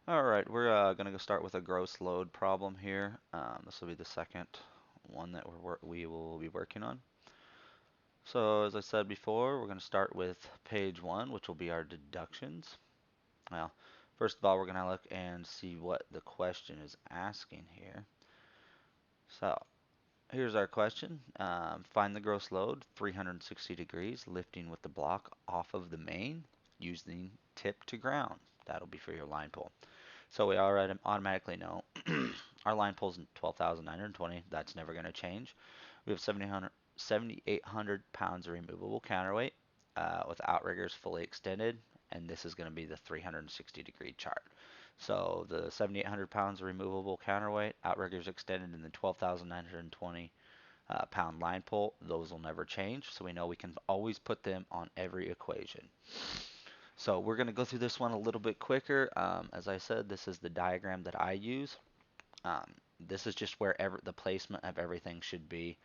All right, we're gonna go start with a gross load problem here. This will be the second one that we will be working on. So as I said before, we're gonna start with page one, which will be our deductions. Well, first of all, we're gonna look and see what the question is asking here. So here's our question. Find the gross load, 360 degrees, lifting with the block off of the main using tip to ground. That'll be for your line pull. So we already automatically know our line pulls 12,920. That's never going to change. We have 7,800 pounds of removable counterweight with outriggers fully extended, and this is going to be the 360-degree chart. So the 7,800 pounds of removable counterweight, outriggers extended, and the 12,920 pound line pull, those will never change. So we know we can always put them on every equation. So we're going to go through this one a little bit quicker. As I said, this is the diagram that I use. Um, this is just where the placement of everything should be.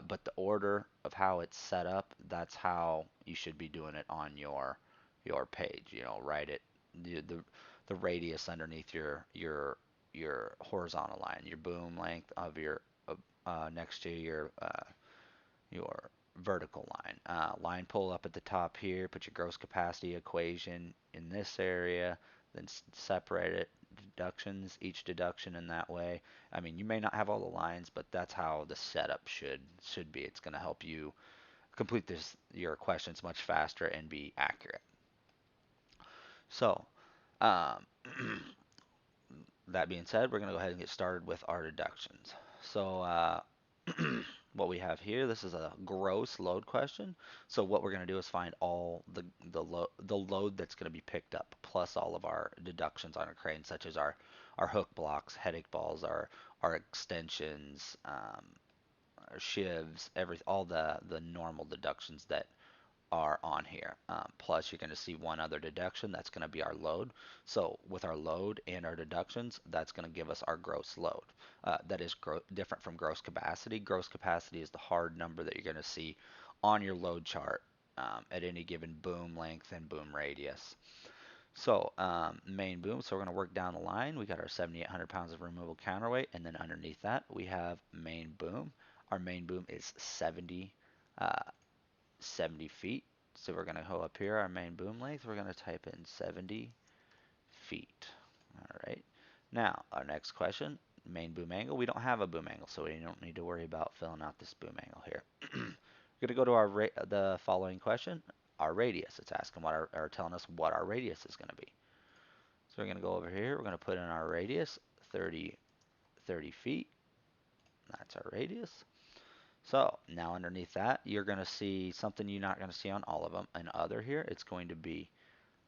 But the order of how it's set up, that's how you should be doing it on your page. You know, write it the radius underneath your horizontal line, your boom length of your next to your vertical line. Line pull up at the top here, put your gross capacity equation in this area, then separate it, deductions, each deduction in that way. I mean, you may not have all the lines, but that's how the setup should be. It's going to help you complete your questions much faster and be accurate. So, um, that being said, we're going to go ahead and get started with our deductions. So, what we have here, this is a gross load question. So what we're going to do is find all the load that's going to be picked up, plus all of our deductions on a crane, such as our hook blocks, headache balls, our extensions, our shivs, all the normal deductions that are on here. Plus, you're going to see one other deduction. That's going to be our load. So with our load and our deductions, that's going to give us our gross load. That is different from gross capacity. Gross capacity is the hard number that you're going to see on your load chart at any given boom length and boom radius. So main boom, so we're going to work down the line. We got our 7,800 pounds of removable counterweight, and then underneath that we have main boom. Our main boom is uh, 70 feet. So we're going to go up here, our main boom length, we're going to type in 70 feet. All right. Now, our next question, main boom angle. We don't have a boom angle, so we don't need to worry about filling out this boom angle here. We're going to go to the following question, our radius. It's asking or telling us what our radius is going to be. So we're going to go over here, we're going to put in our radius, 30 feet. That's our radius. So now underneath that, you're going to see something you're not going to see on all of them. And other here, it's going to be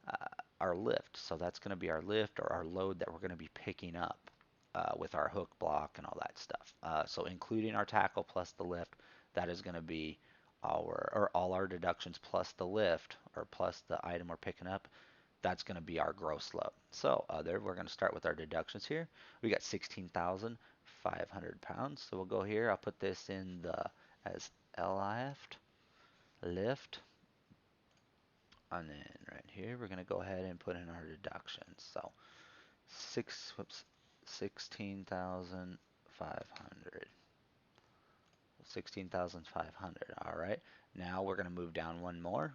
uh, our lift. So that's going to be our lift or our load that we're going to be picking up with our hook block and all that stuff. So including our tackle plus the lift, that is going to be or all our deductions plus the lift or plus the item we're picking up. That's going to be our gross load. So we're going to start with our deductions here. We got 16,500 pounds. So we'll go here. I'll put this in as lift. And then right here, we're going to go ahead and put in our deductions. So 16,500. 16,500. All right. Now we're going to move down one more.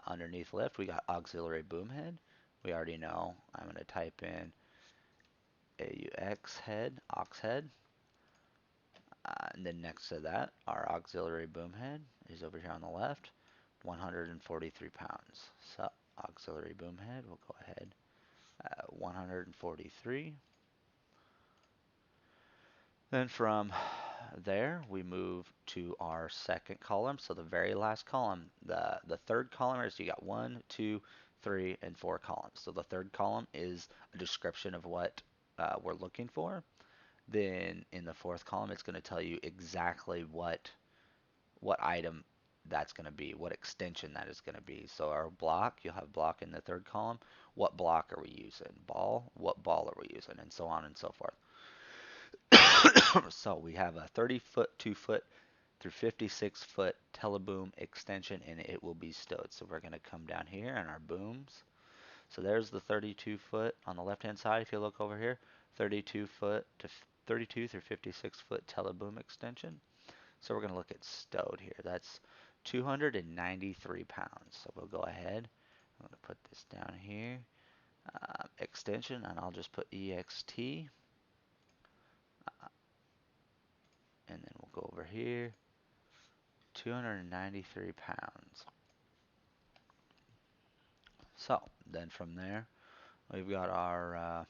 Underneath lift, we got auxiliary boom head. We already know. I'm going to type in AUX head, aux head. And then next to that, our auxiliary boom head is over here on the left, 143 pounds. So auxiliary boom head, we'll go ahead, 143. Then from there, we move to our second column. So the very last column, the third column is you got 1, 2, 3, and 4 columns. So the third column is a description of what we're looking for. Then in the fourth column, it's going to tell you exactly what item that's going to be, what extension that is going to be. So our block, you'll have block in the third column. What block are we using? Ball, what ball are we using? And so on and so forth. So we have a 30-foot, 2-foot through 56-foot teleboom extension, and it will be stowed. So we're going to come down here on our booms. So there's the 32 foot on the left hand side. If you look over here, 32 foot to 32 through 56 foot teleboom extension. So we're going to look at stowed here. That's 293 pounds. So we'll go ahead. I'm going to put this down here. Extension, and I'll just put EXT. And then we'll go over here. 293 pounds. So then from there, we've got our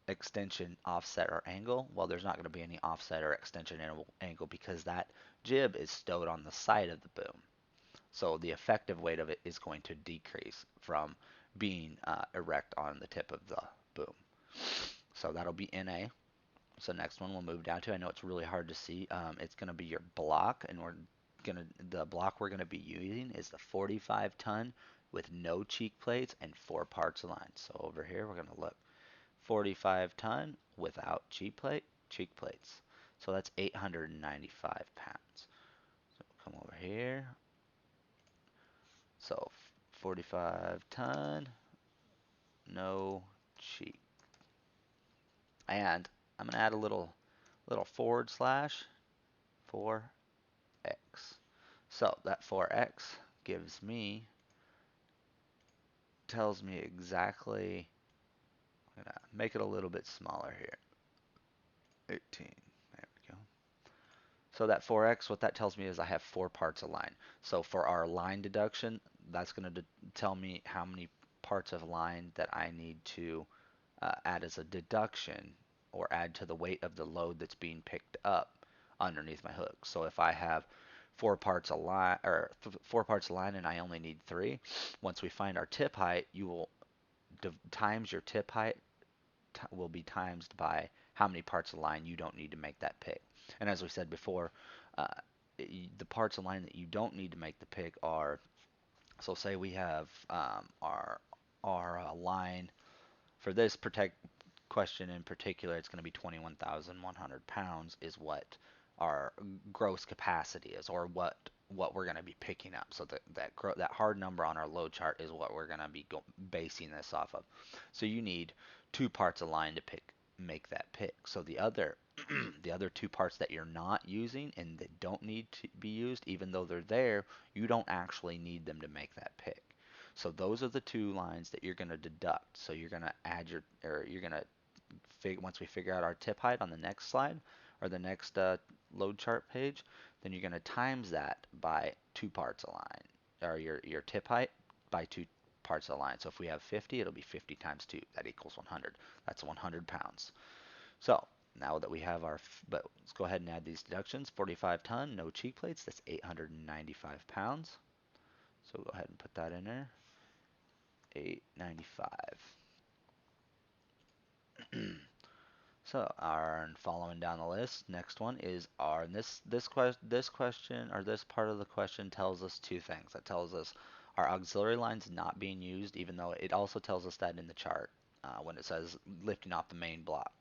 extension, offset, or angle. Well, there's not going to be any offset or extension angle because that jib is stowed on the side of the boom. So the effective weight of it is going to decrease from being erect on the tip of the boom. So that'll be NA. So next one we'll move down to, I know it's really hard to see, it's going to be your block, and the block we're going to be using is the 45 ton with no cheek plates and 4 parts aligned. So over here we're going to look 45 ton without cheek plates. So that's 895 pounds. So come over here. So 45 ton, no cheek. And I'm going to add a little forward slash 4x. So that 4x tells me exactly, I'm going to make it a little bit smaller here. 18. There we go. So that 4x, what that tells me is I have 4 parts aligned. So for our line deduction, that's going to tell me how many parts of line that I need to add as a deduction or add to the weight of the load that's being picked up underneath my hook. So if I have 4 parts aligned, or 4 parts aligned, and I only need 3, once we find our tip height, you will times your tip height will be times by how many parts of line you don't need to make that pick. And as we said before, uh, the parts of line that you don't need to make the pick are, so say we have our line for this question in particular, it's going to be 21,100 pounds is what our gross capacity is, or what we're going to be picking up. So that hard number on our load chart is what we're going to be basing this off of. So you need 2 parts of line to make that pick. So the other the other 2 parts that you're not using and that don't need to be used, even though they're there, you don't actually need them to make that pick. So those are the 2 lines that you're going to deduct. So you're going to add you're going to once we figure out our tip height on the next slide or the next load chart page, then you're going to times that by 2 parts a line, or your tip height by 2 parts a line. So if we have 50, it'll be 50 times 2. That equals 100. That's 100 pounds. So now that we have but let's go ahead and add these deductions. 45 ton, no cheek plates, that's 895 pounds. So go ahead and put that in there. 895. So, following down the list, next one is R. And this question, or this part of the question, tells us 2 things. It tells us our auxiliary line's not being used, even though it also tells us that in the chart when it says lifting off the main block.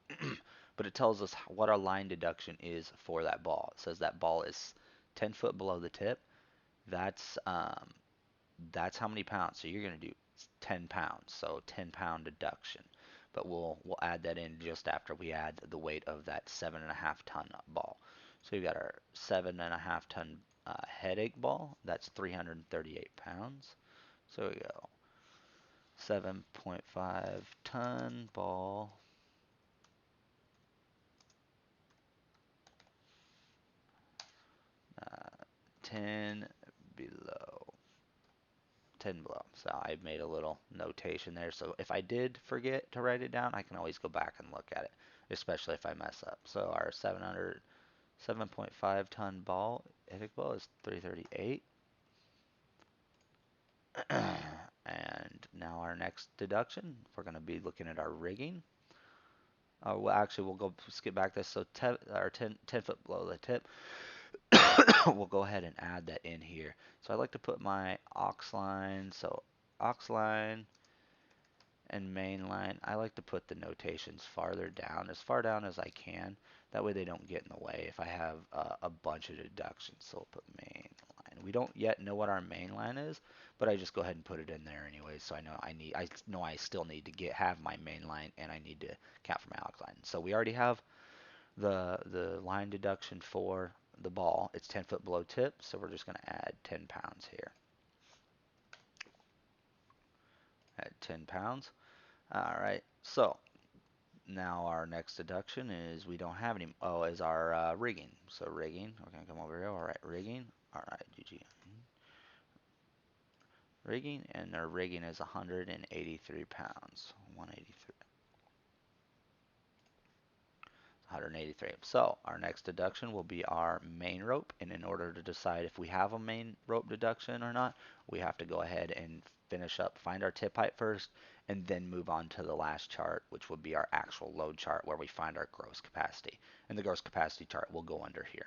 But it tells us what our line deduction is for that ball. It says that ball is 10 foot below the tip. That's how many pounds. So you're going to do 10 pounds. So 10-pound deduction. But we'll add that in just after we add the weight of that 7.5-ton ball. So you've got our 7.5-ton headache ball. That's 338 pounds. So we go 7.5-ton ball. 10 below. 10 below. So I made a little notation there. So if I did forget to write it down, I can always go back and look at it, especially if I mess up. So our 7.5 ton ball, Epic ball, is 338. And now our next deduction, we're going to be looking at our rigging. Well, actually, we'll go skip back this. So 10 foot below the tip, we'll go ahead and add that in here. So I like to put my aux line. So aux line and main line, I like to put the notations farther down, as far down as I can. That way they don't get in the way if I have a bunch of deductions. So we'll put main line line. We don't yet know what our main line is, but I just go ahead and put it in there anyway. So I know I still need to have my main line, and I need to count for my aux line. So we already have the line deduction for the ball. It's 10 foot below tip, so we're just going to add 10 pounds here. At 10 pounds. All right, so now our next deduction is we don't have any, is our rigging. So rigging, we're going to come over here. All right, rigging. All right, GG. Rigging, and our rigging is 183 pounds. 183. 183. So our next deduction will be our main rope, and in order to decide if we have a main rope deduction or not, we have to go ahead and finish up, find our tip height first, and then move on to the last chart, which would be our actual load chart where we find our gross capacity. And the gross capacity chart will go under here.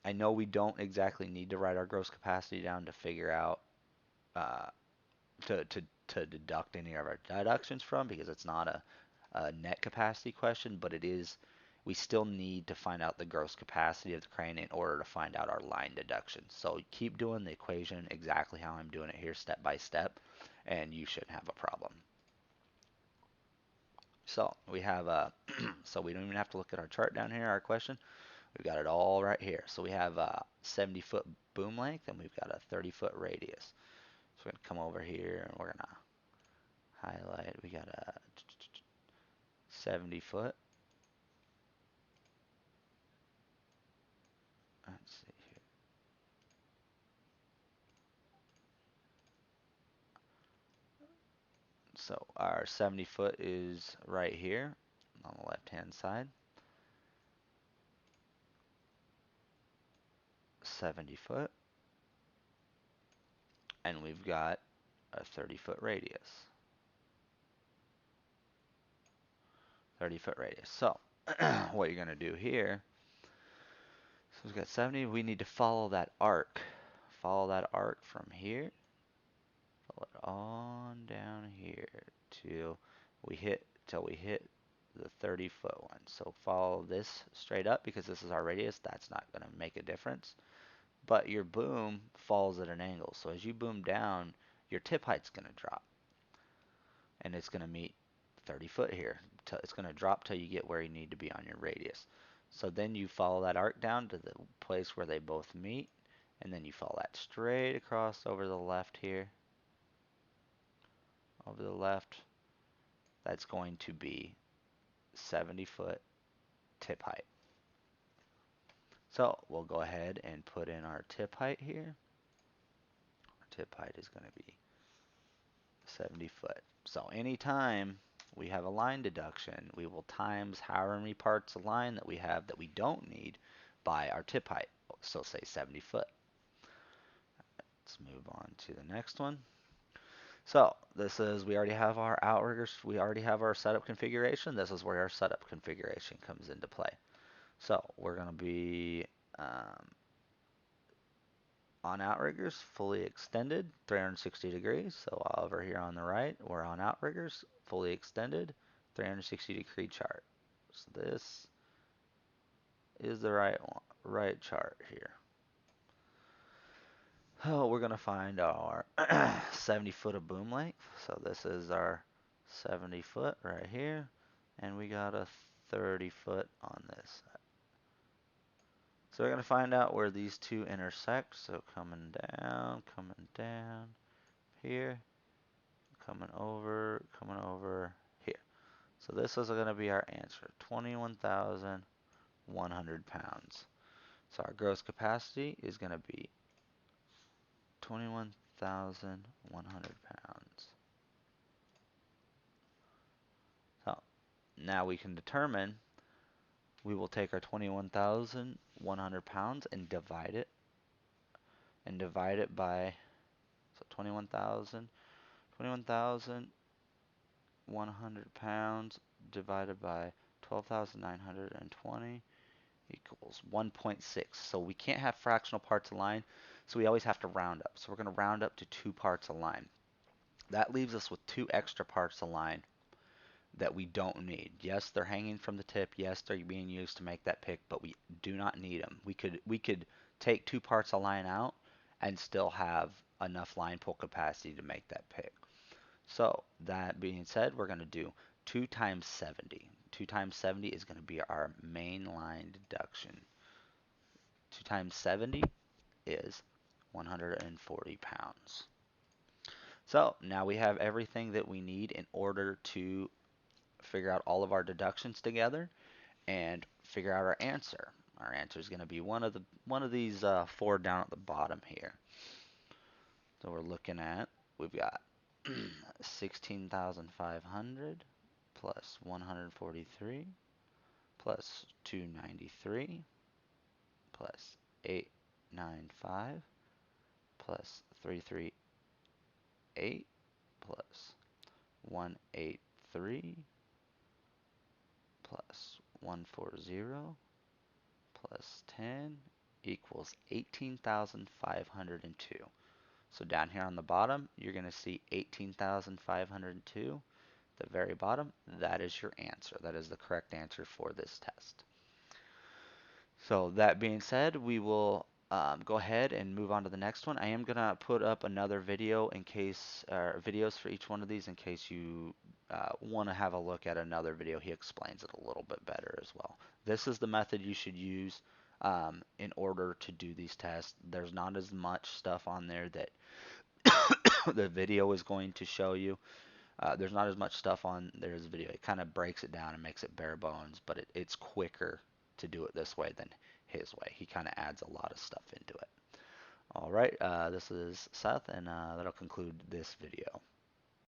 I know we don't exactly need to write our gross capacity down to figure out uh, to deduct any of our deductions from, because it's not a net capacity question, but it is, we still need to find out the gross capacity of the crane in order to find out our line deduction. So keep doing the equation exactly how I'm doing it here, step by step, and you shouldn't have a problem. So we have so we don't even have to look at our chart down here, our question. We've got it all right here. So we have a 70 foot boom length, and we've got a 30 foot radius. So we're going to come over here and we're going to highlight. We got a 70 foot. Let's see here. So our 70 foot is right here on the left hand side. 70 foot. And we've got a 30 foot radius. 30 foot radius. So what you're going to do here, so we've got 70. We need to follow that arc. Follow that arc from here. Follow it on down here till we hit the 30 foot one. So follow this straight up because this is our radius. That's not going to make a difference. But your boom falls at an angle. So as you boom down, your tip height's going to drop. And it's going to meet 30 foot here. It's going to drop till you get where you need to be on your radius. So then you follow that arc down to the place where they both meet. And then you follow that straight across over the left here. Over the left. That's going to be 70 foot tip height. So we'll go ahead and put in our tip height here. Our tip height is going to be 70 foot. So anytime we have a line deduction, we will times however many parts of line that we have that we don't need by our tip height. So say 70 foot. Let's move on to the next one. So this is, we already have our outriggers, we already have our setup configuration. This is where our setup configuration comes into play. So we're going to be on outriggers, fully extended, 360 degrees. So over here on the right, we're on outriggers, fully extended, 360-degree chart. So this is the right chart here. Oh, we're going to find our 70 foot of boom length. So this is our 70 foot right here. And we got a 30 foot on this side. So we're going to find out where these two intersect. So coming down here, coming over here. So this is going to be our answer, 21,100 pounds. So our gross capacity is going to be 21,100 pounds. So now we can determine, we will take our 21,100 pounds and divide it by, so 21,100 pounds divided by 12,920 equals 1.6. So we can't have fractional parts of line, so we always have to round up. So we're going to round up to 2 parts of line. That leaves us with 2 extra parts of line that we don't need. Yes, they're hanging from the tip. Yes, they're being used to make that pick, but we do not need them. We could take two parts of line out and still have enough line pull capacity to make that pick. So that being said, we're going to do 2 times 70. 2 times 70 is going to be our main line deduction. 2 times 70 is 140 pounds. So now we have everything that we need in order to figure out all of our deductions together and figure out our answer. Our answer is going to be one of these four down at the bottom here. So we're looking at, we've got 16,500 plus 143 plus 293 plus 895 plus 338 plus 183 plus 140 plus 10 equals 18,502. So down here on the bottom, you're going to see 18,502. The very bottom, that is your answer. That is the correct answer for this test. So that being said, we will go ahead and move on to the next one. I am going to put up another video in case, videos for each one of these in case you want to have a look at another video. He explains it a little bit better as well. This is the method you should use in order to do these tests. There's not as much stuff on there that the video is going to show you. There's not as much stuff on there as video. It kind of breaks it down and makes it bare bones, but it's quicker to do it this way than his way. He kind of adds a lot of stuff into it. All right, this is Seth, and that'll conclude this video.